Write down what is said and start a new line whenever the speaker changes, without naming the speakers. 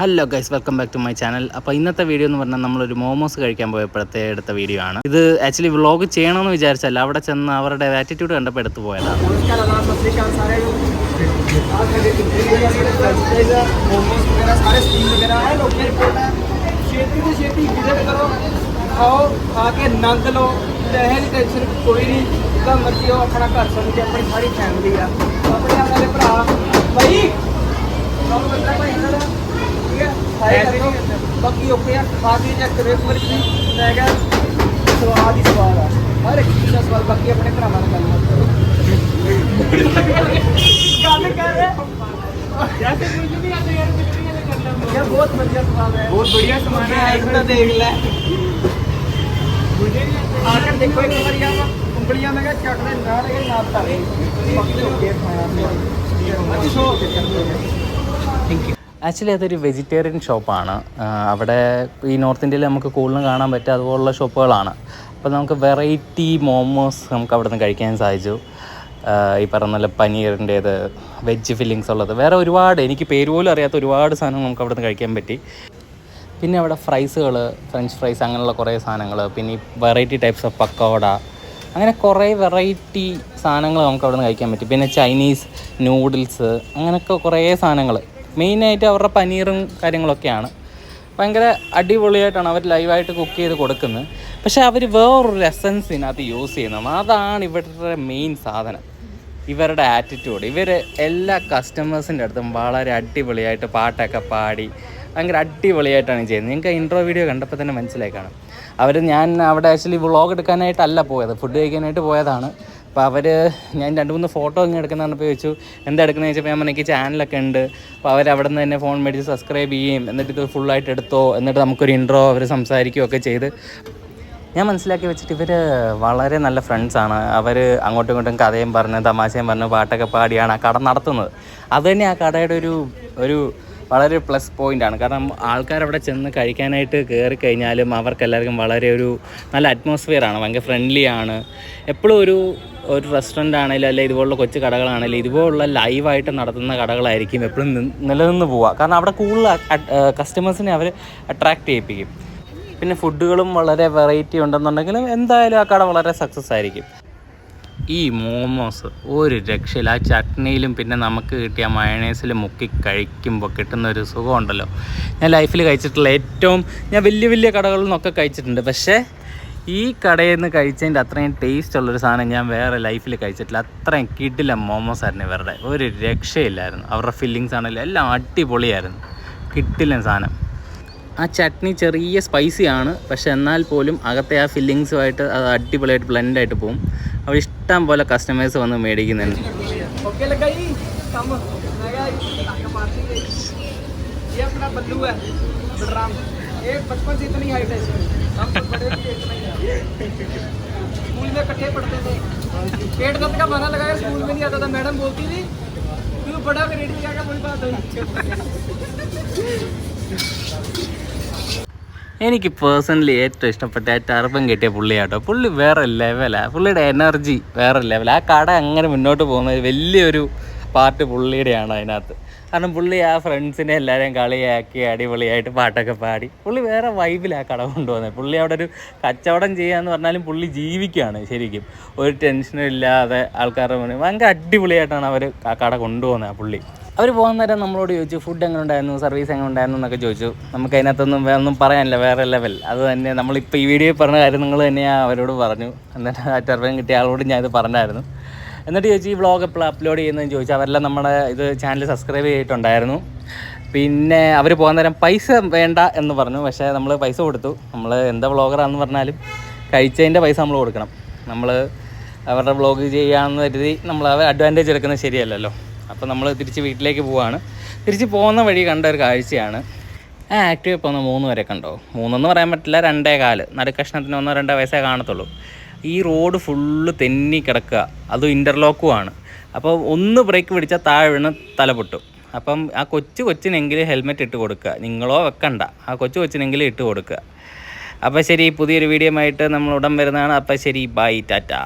Hello guys, welcome back to my channel. അപ്പോൾ ഇന്നത്തെ video എന്ന് പറഞ്ഞാൽ നമ്മളൊരു മോമോസ് കഴിക്കാൻ പോയപ്പോഴത്തെ എടുത്ത വീഡിയോ ആണ്. ഇത് ആക്ച്വലി വ്ളോഗ് ചെയ്യണമെന്ന് വിചാരിച്ചല്ല, അവിടെ ചെന്ന് അവരുടെ ആറ്റിറ്റ്യൂഡ് കണ്ടപ്പോൾ എടുത്തു പോയതാണ്.
बाकी ओके है खा के चेक करो एक बार मैं क्या स्वाद ही स्वाद है हर एक चीज़ का स्वाद बाकी अपने घर वाला गल मत करो गल कर जैसे कुछ नहीं आते यार कुछ नहीं कर लो यार बहुत बढ़िया स्वाद है बहुत बढ़िया सामान है एक तो देख ले मुझे आकर देखो एक बार यार उंगलियां में क्या चटने ना लगे ना आता बाकी ओके खाया अच्छा थैंक यू.
ആക്ച്വലി അതൊരു വെജിറ്റേറിയൻ ഷോപ്പാണ്. അവിടെ ഈ നോർത്ത് ഇന്ത്യയിൽ നമുക്ക് കൂടുതലും കാണാൻ പറ്റുക അതുപോലുള്ള ഷോപ്പുകളാണ്. അപ്പോൾ നമുക്ക് വെറൈറ്റി മോമോസ് നമുക്ക് അവിടെ നിന്ന് കഴിക്കാൻ സാധിച്ചു. ഈ പറഞ്ഞ നല്ല പനീറിൻ്റേത്, വെജ് ഫില്ലിങ്സ് ഉള്ളത്, വേറെ ഒരുപാട് എനിക്ക് പേര് പോലും അറിയാത്ത ഒരുപാട് സാധനങ്ങൾ നമുക്ക് അവിടെ നിന്ന് കഴിക്കാൻ പറ്റി. പിന്നെ അവിടെ ഫ്രൈസുകൾ, ഫ്രഞ്ച് ഫ്രൈസ്, അങ്ങനെയുള്ള കുറേ സാധനങ്ങൾ, പിന്നെ ഈ വെറൈറ്റി ടൈപ്സ് ഓഫ് പക്കോട, അങ്ങനെ കുറേ വെറൈറ്റി സാധനങ്ങൾ നമുക്ക് അവിടെ നിന്ന് കഴിക്കാൻ പറ്റി. പിന്നെ ചൈനീസ് നൂഡിൽസ്, അങ്ങനെയൊക്കെ കുറേ സാധനങ്ങൾ. മെയിനായിട്ട് അവരുടെ പനീറും കാര്യങ്ങളൊക്കെയാണ്. ഭയങ്കര അടിപൊളിയായിട്ടാണ് അവർ ലൈവായിട്ട് കുക്ക് ചെയ്ത് കൊടുക്കുന്നത്. പക്ഷേ അവർ വേറൊരു എസൻസ് ഇതിനകത്ത് യൂസ് ചെയ്യുന്നത്, അതാണ് ഇവരുടെ മെയിൻ സാധനം. ഇവരുടെ ആറ്റിറ്റ്യൂഡ്. ഇവർ എല്ലാ കസ്റ്റമേഴ്സിൻ്റെ അടുത്തും വളരെ അടിപൊളിയായിട്ട് പാട്ടൊക്കെ പാടി ഭയങ്കര അടിപൊളിയായിട്ടാണ് ചെയ്യുന്നത്. നിങ്ങൾക്ക് ഇൻട്രോ വീഡിയോ കണ്ടപ്പോൾ തന്നെ മനസ്സിലായി കാണും. ഞാൻ അവിടെ ആക്ച്വലി വ്ളോഗ് എടുക്കാനായിട്ടല്ല പോയത്, ഫുഡ് കഴിക്കാനായിട്ട് പോയതാണ്. അപ്പോൾ ഞാൻ 2-3 ഫോട്ടോ ഇങ്ങനെ എടുക്കുന്ന പറഞ്ഞപ്പോൾ ചോദിച്ചു എന്താ എടുക്കുന്നത് ചോദിച്ചപ്പോൾ ഞാൻ എനിക്ക് ചാനലൊക്കെ ഉണ്ട്. അപ്പോൾ അവരവിടെ നിന്ന് തന്നെ ഫോൺ മേടിച്ച് സബ്സ്ക്രൈബ് ചെയ്യും, എന്നിട്ട് ഇത് ഫുള്ളായിട്ട് എടുത്തോ, എന്നിട്ട് നമുക്കൊരു ഇൻട്രോ അവർ സംസാരിക്കുകയൊക്കെ ചെയ്ത് ഞാൻ മനസ്സിലാക്കി വെച്ചിട്ട് ഇവർ വളരെ നല്ല ഫ്രണ്ട്സാണ്. അവർ അങ്ങോട്ടും ഇങ്ങോട്ടും കഥയും പറഞ്ഞ് തമാശയും പറഞ്ഞ് പാട്ടൊക്കെ പാടിയാണ് ആ കട നടത്തുന്നത്. അതുതന്നെ ആ കടയുടെ ഒരു വളരെ പ്ലസ് പോയിൻ്റാണ്. കാരണം ആൾക്കാരവിടെ ചെന്ന് കഴിക്കാനായിട്ട് കയറി കഴിഞ്ഞാലും അവർക്കെല്ലാവർക്കും വളരെ ഒരു നല്ല അറ്റ്മോസ്ഫിയറാണ്, ഭയങ്കര ഫ്രണ്ട്ലിയാണ്. എപ്പോഴും ഒരു റെസ്റ്റോറൻ്റ് ആണെങ്കിലും അല്ലെങ്കിൽ ഇതുപോലുള്ള കൊച്ചു കടകളാണെങ്കിലും ഇതുപോലുള്ള ലൈവായിട്ട് നടത്തുന്ന കടകളായിരിക്കും എപ്പോഴും നിലനിന്ന് പോവുക. കാരണം അവിടെ കൂടുതൽ കസ്റ്റമേഴ്സിനെ അവർ അട്രാക്റ്റ് ചെയ്യിപ്പിക്കും. പിന്നെ ഫുഡുകളും വളരെ വെറൈറ്റി ഉണ്ടെന്നുണ്ടെങ്കിലും എന്തായാലും ആ കട വളരെ സക്സസ് ആയിരിക്കും. ഈ മോമോസ് ഒരു രക്ഷയില്ല. ആ ചട്നിയിലും പിന്നെ നമുക്ക് കിട്ടിയ മയണൈസിൽ മുക്കി കഴിക്കുമ്പോൾ കിട്ടുന്ന ഒരു സുഖമുണ്ടല്ലോ, ഞാൻ ലൈഫിൽ കഴിച്ചിട്ടുള്ള ഞാൻ വലിയ കടകളിൽ നിന്നൊക്കെ കഴിച്ചിട്ടുണ്ട്. പക്ഷേ ഈ കടയിൽ നിന്ന് കഴിച്ചതിൻ്റെ അത്രയും ടേസ്റ്റ് ഉള്ളൊരു സാധനം ഞാൻ വേറെ ലൈഫിൽ കഴിച്ചിട്ടില്ല. അത്രയും കിടില മോമോസ് ആയിരുന്നു ഇവരുടെ, ഒരു രക്ഷയില്ലായിരുന്നു. അവരുടെ ഫില്ലിങ്സ് ആണെങ്കിലും എല്ലാം അടിപൊളിയായിരുന്നു, കിട്ടില്ല സാധനം. ആ ചട്നി ചെറിയ സ്പൈസിയാണ്, പക്ഷെ എന്നാൽ പോലും അകത്തെ ആ ഫില്ലിങ്സുമായിട്ട് അത് അടിപൊളിയായിട്ട് ബ്ലെൻഡായിട്ട് പോകും. അവർ ഇഷ്ടം പോലെ കസ്റ്റമേഴ്സ് വന്ന് മേടിക്കുന്നുണ്ട്.
बचपन से इतनी हाइट है हम तो बड़े भी इतना ही स्कूल में इकट्ठे पढ़ते थे. पेट दर्द का बहाना लगाया स्कूल में नहीं आता था. मैडम बोलती थी तू बड़ा ग्रेड में क्या कोई बात नहीं.
എനിക്ക് പേഴ്സണലി ഏറ്റവും ഇഷ്ടപ്പെട്ട ആ ടർബൻ കിട്ടിയ പുള്ളിയാട്ടോ. പുള്ളി വേറെ ലെവലാണ്, പുള്ളിയുടെ എനർജി വേറെ ലെവലാണ്. ആ കട അങ്ങനെ മുന്നോട്ട് പോകുന്നത് വലിയൊരു പാർട്ട് പുള്ളിയുടെയാണ് അതിനകത്ത്. കാരണം പുള്ളി ആ ഫ്രണ്ട്സിനെ എല്ലാവരെയും കളിയാക്കി അടിപൊളിയായിട്ട് പാട്ടൊക്കെ പാടി പുള്ളി വേറെ വൈബിലാണ് കട കൊണ്ടുപോകുന്നത്. പുള്ളി അവിടെ ഒരു കച്ചവടം ചെയ്യാന്ന് പറഞ്ഞാലും പുള്ളി ജീവിക്കുകയാണ് ശരിക്കും. ഒരു ടെൻഷനും ഇല്ലാതെ ആൾക്കാരുടെ മുന്നിൽ ഭയങ്കര അടിപൊളിയായിട്ടാണ് അവർ ആ കട കൊണ്ടുപോകുന്നത്. ആ പുള്ളി അവർ പോകുന്ന നേരം നമ്മളോട് ചോദിച്ചു ഫുഡ് എങ്ങനെ ഉണ്ടായിരുന്നു, സർവീസ് എങ്ങനെ ഉണ്ടായിരുന്നു എന്നൊക്കെ ചോദിച്ചു. നമുക്ക് അതിനകത്തൊന്നും പറയാനില്ല, വേറെ ലെവൽ. അത് തന്നെ നമ്മളിപ്പോൾ ഈ വീഡിയോയിൽ പറഞ്ഞ കാര്യം നിങ്ങൾ തന്നെയാണ് അവരോട് പറഞ്ഞു. എന്നിട്ട് ആ ടർബൻ കിട്ടിയ ആളോട് ഞാൻ ഇത് പറഞ്ഞായിരുന്നു. എന്നിട്ട് ചോദിച്ചു ഈ വ്ളോഗ് എപ്പോൾ അപ്ലോഡ് ചെയ്യുന്നതെന്ന് ചോദിച്ചു. അവരെല്ലാം നമ്മുടെ ഇത് ചാനൽ സബ്സ്ക്രൈബ് ചെയ്തിട്ടുണ്ടായിരുന്നു. പിന്നെ അവർ പോകുന്ന നേരം പൈസ വേണ്ട എന്ന് പറഞ്ഞു. പക്ഷേ നമ്മൾ പൈസ കൊടുത്തു. നമ്മൾ എന്താ വ്ളോഗറാണെന്ന് പറഞ്ഞാലും കഴിച്ചതിൻ്റെ പൈസ നമ്മൾ കൊടുക്കണം. നമ്മൾ അവരുടെ വ്ളോഗ് ചെയ്യാമെന്ന് കരുതി നമ്മൾ അഡ്വാൻറ്റേജ് എടുക്കുന്നത് ശരിയല്ലല്ലോ. അപ്പോൾ നമ്മൾ തിരിച്ച് വീട്ടിലേക്ക് പോവുകയാണ്. തിരിച്ച് പോകുന്ന വഴി കണ്ട ഒരു കാഴ്ചയാണ്. ആക്റ്റീവ് പോകുന്ന 3 വരെ കണ്ടോ, 3 പറയാൻ പറ്റില്ല, 2.25 നടുക്കഷ്ണത്തിന് 1-2 വയസ്സേ കാണത്തുള്ളൂ. ഈ റോഡ് ഫുള്ള് തെന്നി കിടക്കുക, അതും ഇൻ്റർലോക്കുമാണ്. അപ്പോൾ ഒന്ന് ബ്രേക്ക് പിടിച്ചാൽ താഴെ വീണ് തല പൊട്ടും. അപ്പം ആ കൊച്ചിനെങ്കിലും ഹെൽമെറ്റ് ഇട്ട് കൊടുക്കുക. നിങ്ങളോ വെക്കണ്ട, ആ കൊച്ചിനെങ്കിലും ഇട്ട് കൊടുക്കുക. അപ്പോൾ ശരി, പുതിയൊരു വീഡിയോ ആയിട്ട് നമ്മൾ ഉടൻ വരുന്നതാണ്. അപ്പോൾ ശരി, ബൈ, ടാറ്റാ.